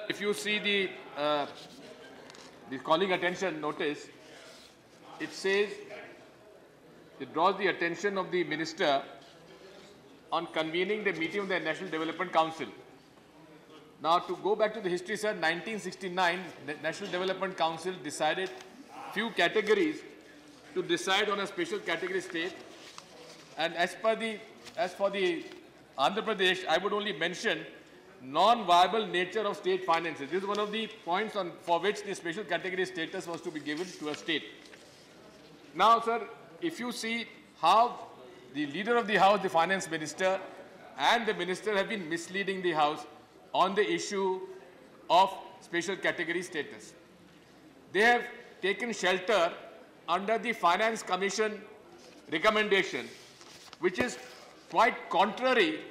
If you see the calling attention notice, it says, it draws the attention of the minister on convening the meeting of the National Development Council. Now, to go back to the history, sir, 1969, the National Development Council decided few categories to decide on a special category state. And as for the Andhra Pradesh, I would only mention non-viable nature of state finances. This is one of the points for which the special category status was to be given to a state. Now, sir, if you see how the leader of the House, the finance minister, and the minister have been misleading the House on the issue of special category status. They have taken shelter under the Finance Commission recommendation, which is quite contrary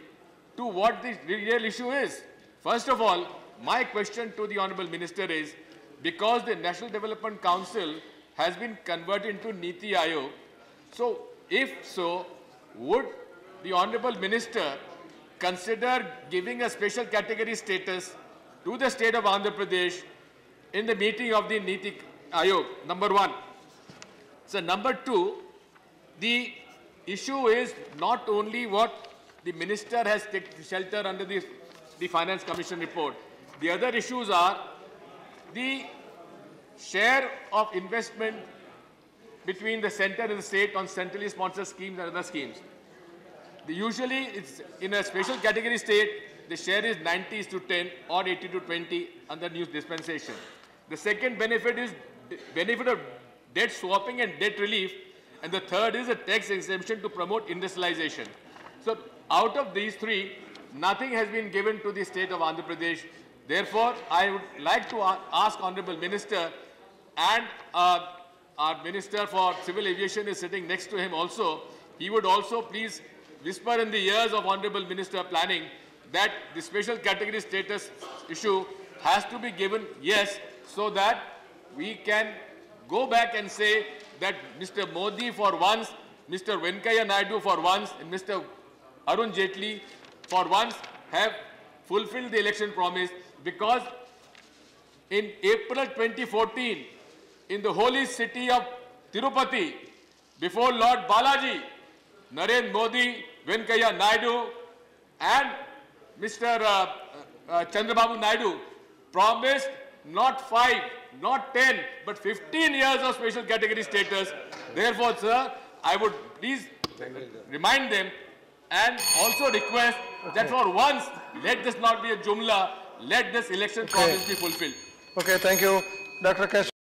to what the real issue is. First of all, my question to the Honourable Minister is, because the National Development Council has been converted into Niti Aayog, so if so, would the Honourable Minister consider giving a special category status to the state of Andhra Pradesh in the meeting of the Niti Aayog? Number one. So number two, the issue is not only what the minister has taken shelter under the Finance Commission report. The other issues are the share of investment between the centre and the state on centrally sponsored schemes and other schemes. Usually, it's in a special category state, the share is 90:10 or 80:20 under new dispensation. The second benefit is benefit of debt swapping and debt relief, and the third is a tax exemption to promote industrialization. So, out of these three, nothing has been given to the state of Andhra Pradesh. Therefore, I would like to ask Honourable Minister, and our Minister for Civil Aviation is sitting next to him also, he would also please whisper in the ears of Honourable Minister Planning that the special category status issue has to be given yes, so that we can go back and say that Mr. Modi for once, Mr. Venkaiah Naidu for once, and Mr. Arun Jaitley for once have fulfilled the election promise, because in April 2014, in the holy city of Tirupati, before Lord Balaji, Narendra Modi, Venkaiah Naidu and Mr. Chandrababu Naidu promised not 5, not 10, but 15 years of special category status. Therefore, sir, I would please remind them and also request that for once, let this not be a jumla, let this election promise be fulfilled. Okay, thank you. Dr. Kesh.